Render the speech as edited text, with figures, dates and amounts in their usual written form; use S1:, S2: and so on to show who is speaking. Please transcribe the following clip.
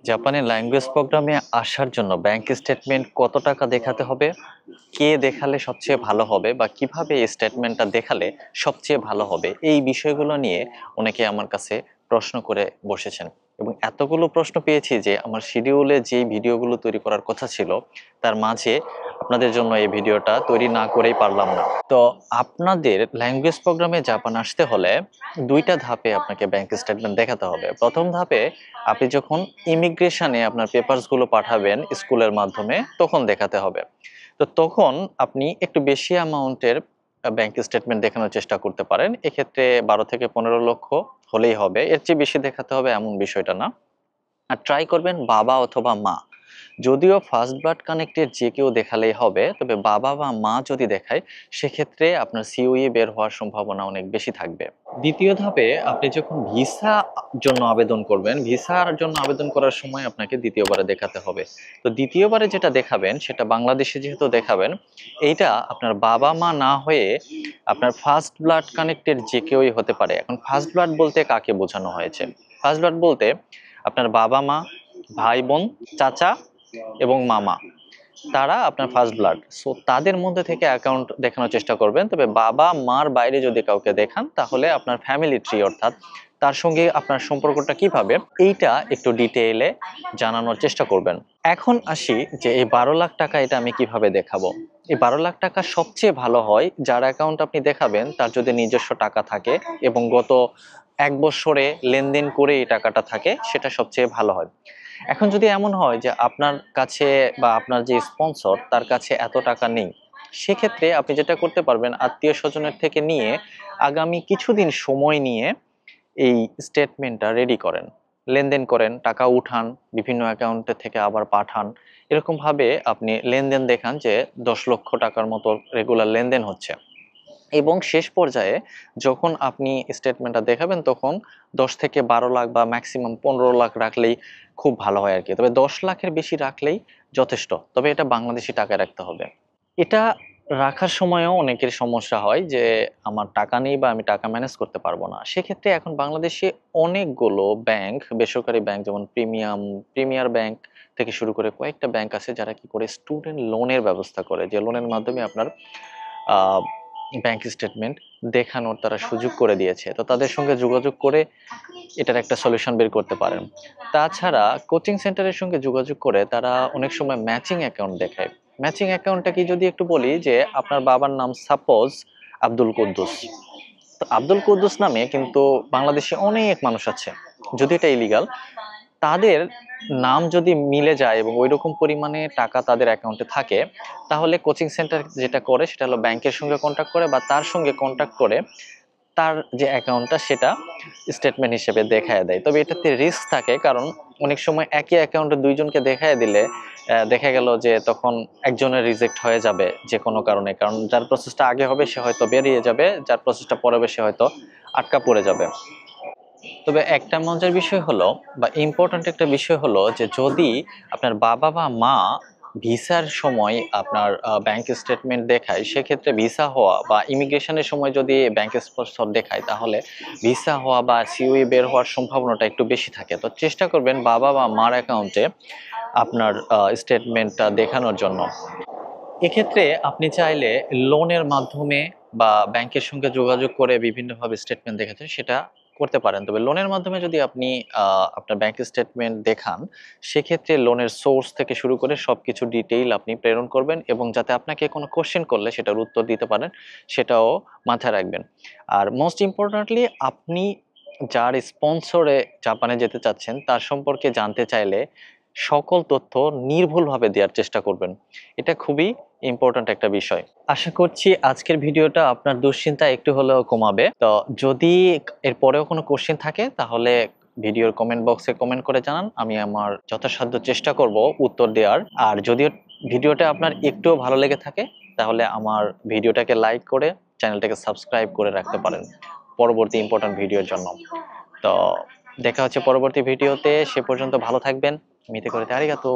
S1: জাপানের ল্যাঙ্গুয়েজ প্রোগ্রামে আসার জন্য ব্যাংক স্টেটমেন্ট কত টাকা দেখাতে হবে, কে দেখালে সবচেয়ে ভালো হবে বা কিভাবে এই স্টেটমেন্টটা দেখালে সবচেয়ে ভালো হবে, এই বিষয়গুলো নিয়ে অনেকে আমার কাছে প্রশ্ন করে বসেছেন। এবং এতগুলো প্রশ্ন পেয়েছি যে আমার শিডিউলে যে ভিডিওগুলো তৈরি করার কথা ছিল তার মাঝে আপনাদের জন্য এই ভিডিওটা তৈরি না করেই পারলাম না। তো আপনাদের ল্যাঙ্গুয়েজ প্রোগ্রামে জাপান আসতে হলে দুইটা ধাপে আপনাকে ব্যাংক স্টেটমেন্ট দেখাতে হবে। প্রথম ধাপে আপনি যখন ইমিগ্রেশনে আপনার পেপারস গুলো পাঠাবেন স্কুলের মাধ্যমে তখন দেখাতে হবে। তো তখন আপনি একটু বেশি অ্যামাউন্টের ব্যাংক স্টেটমেন্ট দেখানোর চেষ্টা করতে পারেন। এক্ষেত্রে 12 থেকে 15 লক্ষ হলেই হবে, এর চেয়ে বেশি দেখাতে হবে এমন বিষয়টা না। আর ট্রাই করবেন বাবা অথবা মা, যদিও ফার্স্ট ব্লাড কানেক্টের যে কেউ দেখালেই হবে, তবে বাবা বা মা যদি দেখায় সেক্ষেত্রে আপনার সিওই বের হওয়ার সম্ভাবনা অনেক বেশি থাকবে। দ্বিতীয় ধাপে আপনি যখন ভিসা জন্য আবেদন করবেন, ভিসার জন্য আবেদন করার সময় আপনাকে দ্বিতীয়বারে দেখাতে হবে। তো দ্বিতীয়বারে যেটা দেখাবেন সেটা বাংলাদেশে যেহেতু দেখাবেন, এইটা আপনার বাবা মা না হয়ে আপনার ফার্স্ট ব্লাড কানেক্টের যে কেউই হতে পারে। এখন ফার্স্ট ব্লাড বলতে কাকে বোঝানো হয়েছে? ফার্স্ট ব্লাড বলতে আপনার বাবা মা, ভাই বোন, চাচা এবং মামা, তারা আপনার ফার্স্ট ব্লাড। সো তাদের মধ্যে থেকে অ্যাকাউন্ট দেখানোর চেষ্টা করবেন। তবে বাবা মার বাইরে যদি কাউকে দেখান তাহলে আপনার ফ্যামিলি ট্রি, অর্থাৎ তার সঙ্গে আপনার সম্পর্কটা কিভাবে, এইটা একটু ডিটেইলে জানানোর চেষ্টা করবেন। এখন আসি যে এই 12 লাখ টাকা এটা আমি কিভাবে দেখাবো। এই 12 লাখ টাকা সবচেয়ে ভালো হয় যার অ্যাকাউন্ট আপনি দেখাবেন তার যদি নিজস্ব টাকা থাকে এবং গত 1 বছরে লেনদেন করে এই টাকাটা থাকে, সেটা সবচেয়ে ভালো হয়। এখন যদি এমন হয় যে আপনার কাছে বা আপনার যে স্পন্সর তার কাছে এত টাকা নেই, সেক্ষেত্রে আপনি যেটা করতে পারবেন আত্মীয় স্বজনের থেকে নিয়ে আগামী কিছুদিন সময় নিয়ে এই স্টেটমেন্টটা রেডি করেন, লেনদেন করেন, টাকা উঠান, বিভিন্ন অ্যাকাউন্টে থেকে আবার পাঠান। এরকম ভাবে আপনি লেনদেন দেখান যে 10 লক্ষ টাকার মতো রেগুলার লেনদেন হচ্ছে। এবং শেষ পর্যায়ে যখন আপনি স্টেটমেন্টটা দেখাবেন তখন 10 থেকে 12 লাখ বা ম্যাক্সিমাম 15 লাখ রাখলেই খুব ভালো হয় আর কি। তবে 10 লাখের বেশি রাখলেই যথেষ্ট, তবে এটা বাংলাদেশি টাকায় রাখতে হবে। এটা রাখার সময়ও অনেকের সমস্যা হয় যে আমার টাকা নেই বা আমি টাকা ম্যানেজ করতে পারবো না। সেক্ষেত্রে এখন বাংলাদেশে অনেকগুলো ব্যাংক, বেসরকারি ব্যাংক যেমন প্রিমিয়ার ব্যাংক থেকে শুরু করে কয়েকটা ব্যাংক আছে যারা কি করে স্টুডেন্ট লোনের ব্যবস্থা করে, যে লোনের মাধ্যমে আপনার ব্যাংক স্টেটমেন্ট দেখানোর তারা সুযোগ করে দিয়েছে। তো তাদের সঙ্গে যোগাযোগ করে এটার একটা সলিউশন বের করতে পারেন। তাছাড়া কোচিং সেন্টারের সঙ্গে যোগাযোগ করে তারা অনেক সময় ম্যাচিং অ্যাকাউন্ট দেখায়। ম্যাচিং অ্যাকাউন্টটা কি যদি একটু বলি, যে আপনার বাবার নাম সাপোজ আব্দুল কুদ্দুস, তো আব্দুল কুদ্দুস নামে কিন্তু বাংলাদেশে অনেক মানুষ আছে, যদি এটা ইলিগাল। তাদের নাম যদি মিলে যায় এবং ওইরকম পরিমাণে টাকা তাদের অ্যাকাউন্টে থাকে, তাহলে কোচিং সেন্টার যেটা করে সেটা হলো ব্যাংকের সঙ্গে কন্ট্যাক্ট করে বা তার সঙ্গে কন্ট্যাক্ট করে তার যে অ্যাকাউন্টটা সেটা স্টেটমেন্ট হিসেবে দেখায় দেয়। তবে এটাতে রিস্ক থাকে, কারণ অনেক সময় একই অ্যাকাউন্টে দুইজনকে দেখায় দিলে দেখা গেল যে তখন একজনের রিজেক্ট হয়ে যাবে যে কোনো কারণে, কারণ যার প্রসেসটা আগে হবে সে হয়তো বেরিয়ে যাবে, যার প্রসেসটা পরে হবে সে হয়তো আটকা পড়ে যাবে। তবে একটা মজার বিষয় হলো বা ইম্পর্ট্যান্ট একটা বিষয় হলো যে যদি আপনার বাবা বা মা ভিসার সময় আপনার ব্যাংক স্টেটমেন্ট দেখায়, সেক্ষেত্রে ভিসা হওয়া বা ইমিগ্রেশনের সময় যদি ব্যাংক স্পন্সর দেখায় তাহলে ভিসা হওয়া বা সিওই বের হওয়ার সম্ভাবনাটা একটু বেশি থাকে। তো চেষ্টা করবেন বাবা বা মার অ্যাকাউন্টে আপনার স্টেটমেন্টটা দেখানোর জন্য। এক্ষেত্রে আপনি চাইলে লোনের মাধ্যমে বা ব্যাংকের সঙ্গে যোগাযোগ করে বিভিন্নভাবে স্টেটমেন্ট দেখাচ্ছেন সেটা করতে পারেন। তবে লোনের মাধ্যমে যদি আপনি আপনার ব্যাংক স্টেটমেন্ট দেখান, সেক্ষেত্রে লোনের সোর্স থেকে শুরু করে সবকিছু ডিটেইল আপনি প্রেরণ করবেন এবং যাতে আপনাকে কোনো কোশ্চেন করলে সেটার উত্তর দিতে পারেন সেটাও মাথায় রাখবেন। আর মোস্ট ইম্পর্টেন্টলি আপনি যার স্পন্সরে জাপানে যেতে চাচ্ছেন তার সম্পর্কে জানতে চাইলে সকল তথ্য নির্ভুলভাবে দেওয়ার চেষ্টা করবেন। এটা খুবই ইম্পর্ট্যান্ট একটা বিষয়। আশা করছি আজকের ভিডিওটা আপনার দুশ্চিন্তা একটু হলেও কমাবে। তো যদি এর পরেও কোনো কোশ্চেন থাকে তাহলে ভিডিওর কমেন্ট বক্সে কমেন্ট করে জানান, আমি আমার যথাসাধ্য চেষ্টা করব উত্তর দেওয়ার। আর যদিও ভিডিওটা আপনার একটুও ভালো লেগে থাকে তাহলে আমার ভিডিওটাকে লাইক করে চ্যানেলটাকে সাবস্ক্রাইব করে রাখতে পারেন পরবর্তী ইম্পর্ট্যান্ট ভিডিওর জন্য। তো দেখা হচ্ছে পরবর্তী ভিডিওতে, সে পর্যন্ত ভালো থাকবেন। মিতে করে আরিগাতো।